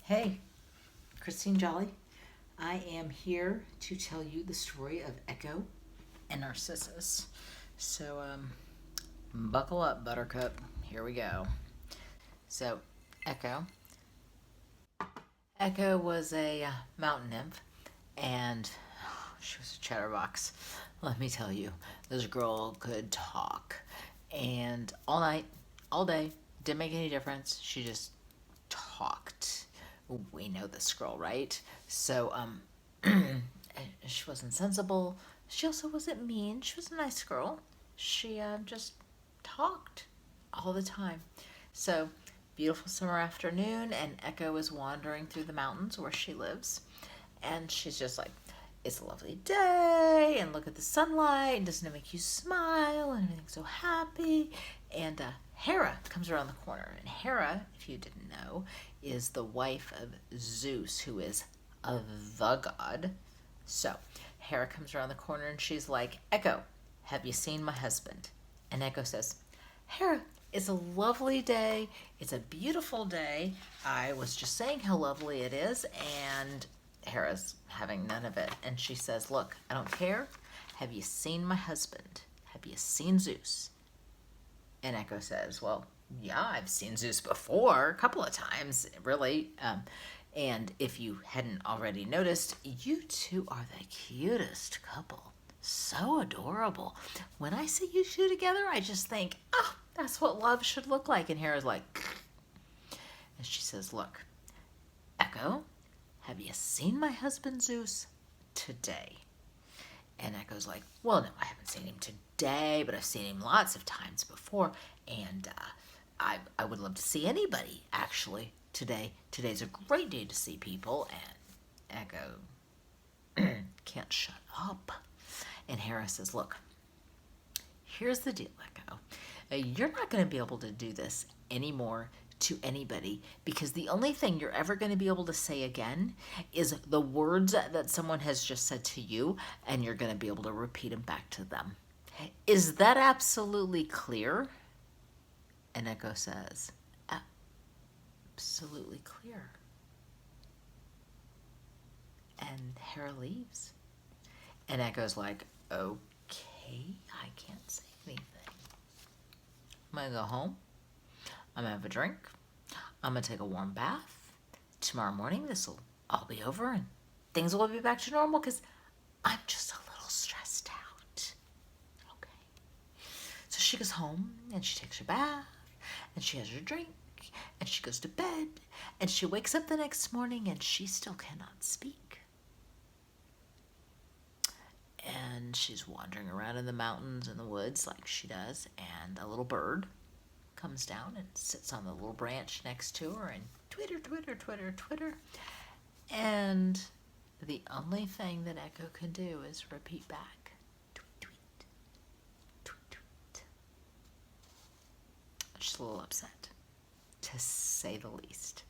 Hey, Christine Jolly. I am here to tell you the story of Echo and Narcissus. So, buckle up, Buttercup. Here we go. So, Echo. Echo was a mountain nymph, and she was a chatterbox. Let me tell you, this girl could talk, and all night, all day, didn't make any difference. She just talked. We know this girl, right? So, she wasn't sensible. She also wasn't mean. She was a nice girl. She just talked all the time. So, beautiful summer afternoon, and Echo is wandering through the mountains where she lives. And she's just like, it's a lovely day, and look at the sunlight, and doesn't it make you smile, and everything's so happy. And Hera comes around the corner. And Hera, if you didn't know, is the wife of Zeus, who is the god. So Hera comes around the corner and she's like, Echo, have you seen my husband? And Echo says, Hera, it's a lovely day. It's a beautiful day. I was just saying how lovely it is. And Hera's having none of it. And she says, look, I don't care. Have you seen my husband? Have you seen Zeus? And Echo says, well, yeah, I've seen Zeus before, a couple of times, really. And if you hadn't already noticed, you two are the cutest couple. So adorable. When I see you two together, I just think, oh, that's what love should look like. And Hera's like, and she says, look, Echo, have you seen my husband Zeus today? And Echo's like, well, no, I haven't seen him today, but I've seen him lots of times before. And I would love to see anybody, actually, today. Today's a great day to see people. And Echo can't shut up. And Hera says, look, here's the deal, Echo. You're not going to be able to do this anymore to anybody, because the only thing you're ever going to be able to say again is the words that someone has just said to you, and you're going to be able to repeat them back to them. Is that absolutely clear? And Echo says, absolutely clear. And Hera leaves. And Echo's like, okay, I can't say anything. I'm going to go home. I'm going to have a drink. I'm going to take a warm bath. Tomorrow morning, this will all be over and things will be back to normal because I'm just a little stressed out. Okay. So she goes home and she takes her bath and she has her drink and she goes to bed and she wakes up the next morning and she still cannot speak. And she's wandering around in the mountains and the woods like she does, and a little bird comes down and sits on the little branch next to her and twitter, twitter, twitter, twitter. And the only thing that Echo can do is repeat back, tweet, tweet, tweet, tweet. She's a little upset, to say the least.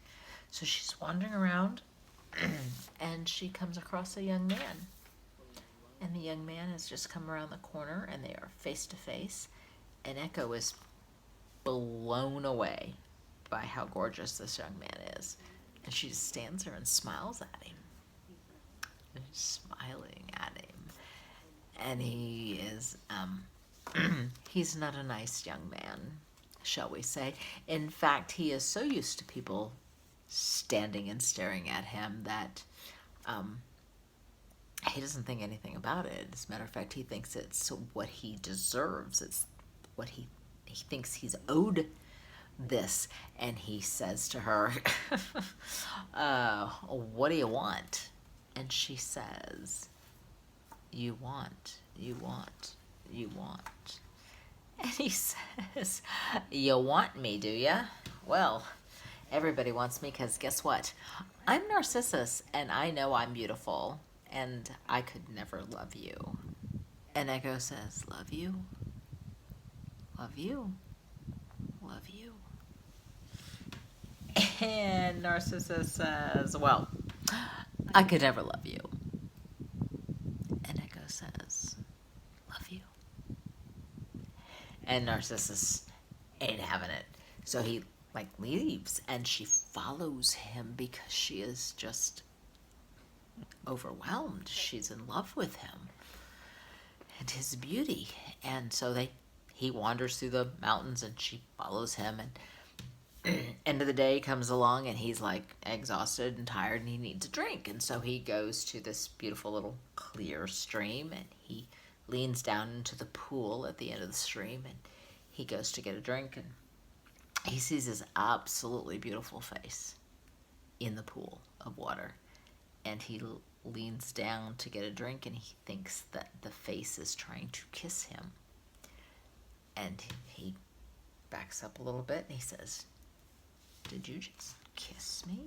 So she's wandering around and she comes across a young man. And the young man has just come around the corner and they are face to face. And Echo is blown away by how gorgeous this young man is. And she just stands there and smiles at him. And smiling at him. And he is, he's not a nice young man, shall we say. In fact, he is so used to people standing and staring at him that he doesn't think anything about it. As a matter of fact, he thinks it's what he deserves. It's what he thinks he's owed this. And he says to her, what do you want? And she says, you want, you want, you want. And he says, you want me, do ya? Well, everybody wants me because guess what? I'm Narcissus and I know I'm beautiful and I could never love you. And Echo says, love you, love you, love you. And Narcissus says, well, I could never love you. And Echo says, love you. And Narcissus ain't having it. So he like leaves, and she follows him because she is just overwhelmed. She's in love with him and his beauty. And so he wanders through the mountains and she follows him, and end of the day comes along and he's like exhausted and tired and he needs a drink. And so he goes to this beautiful little clear stream and he leans down into the pool at the end of the stream and he goes to get a drink, and he sees his absolutely beautiful face in the pool of water, and he leans down to get a drink and he thinks that the face is trying to kiss him, and he backs up a little bit and he says, "Did you just kiss me?"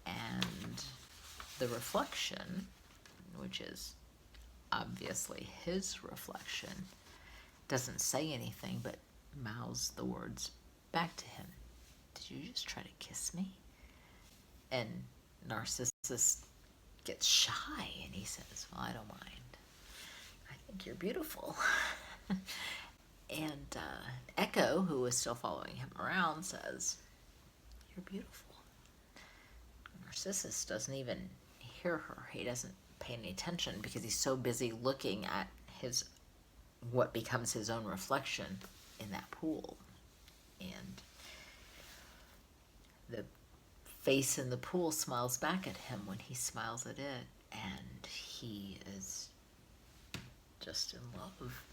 And the reflection, which is obviously his reflection, doesn't say anything but mouths the words back to him. "Did you just try to kiss me?" And Narcissus gets shy and he says, "Well, I don't mind. I think you're beautiful." And Echo, who is still following him around, says, "You're beautiful." Narcissus doesn't even hear her. He doesn't pay any attention because he's so busy looking at what becomes his own reflection in that pool. And the face in the pool smiles back at him when he smiles at it, and he is just in love.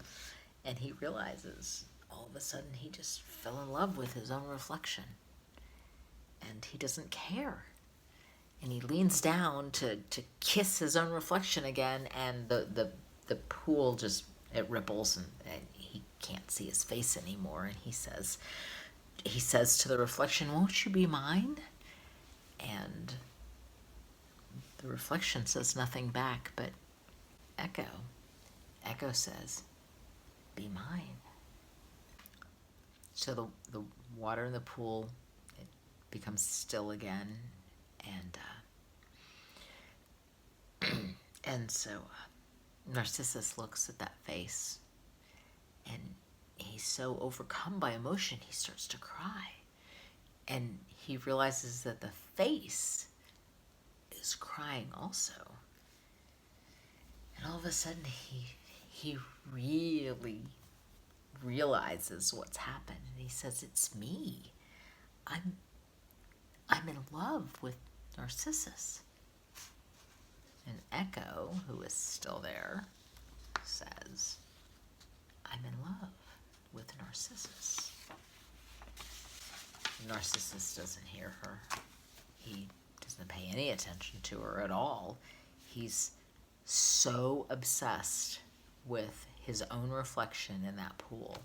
And he realizes all of a sudden he just fell in love with his own reflection, and he doesn't care. And he leans down to kiss his own reflection again, and the pool just, it ripples, and he can't see his face anymore. And he says to the reflection, "Won't you be mine?" And the reflection says nothing back, but Echo says, "Be mine." So the water in the pool, it becomes still again, and so Narcissus looks at that face, and he's so overcome by emotion he starts to cry, and he realizes that the face is crying also. And all of a sudden he really realizes what's happened, and he says, "It's me. I'm in love with Narcissus." And Echo, who is still there, says, "I'm in love with Narcissus." Narcissus doesn't hear her. He doesn't pay any attention to her at all. He's so obsessed with his own reflection in that pool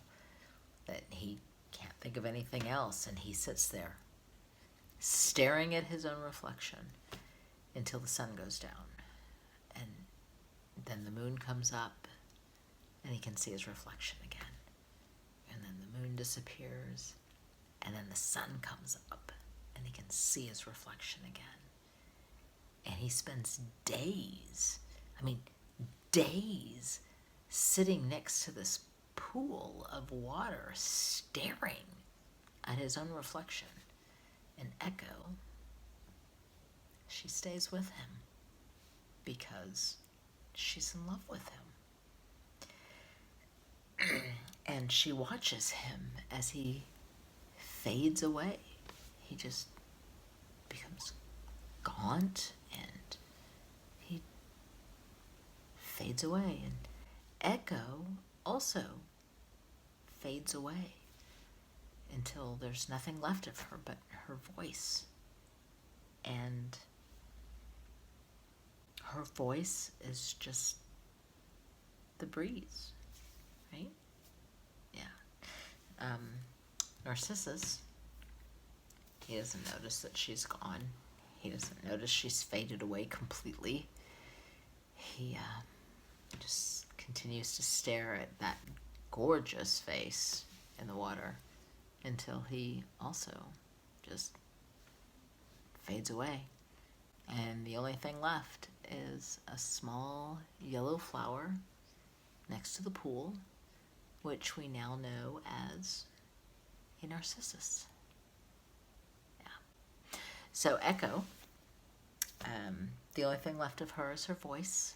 that he can't think of anything else, and he sits there staring at his own reflection until the sun goes down, and then the moon comes up and he can see his reflection again, and then the moon disappears, and then the sun comes up and he can see his reflection again. And he spends days sitting next to this pool of water staring at his own reflection. And Echo, she stays with him because she's in love with him. And she watches him as he fades away. He just becomes gaunt and he fades away. And Echo also fades away until there's nothing left of her but her voice. And her voice is just the breeze, right? Yeah. Narcissus, he doesn't notice that she's gone. He doesn't notice she's faded away completely. He just continues to stare at that gorgeous face in the water until he also just fades away. And the only thing left is a small yellow flower next to the pool, which we now know as a Narcissus. Yeah. So Echo, the only thing left of her is her voice.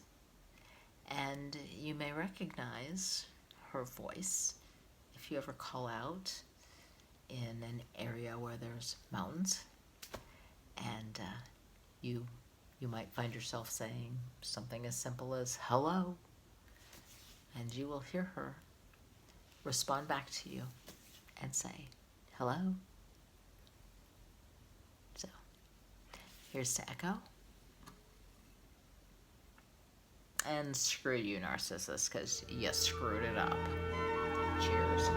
And you may recognize her voice if you ever call out in an area where there's mountains. And you might find yourself saying something as simple as hello, and you will hear her respond back to you and say hello. So here's to Echo, and screw you, Narcissus, because you screwed it up. Cheers.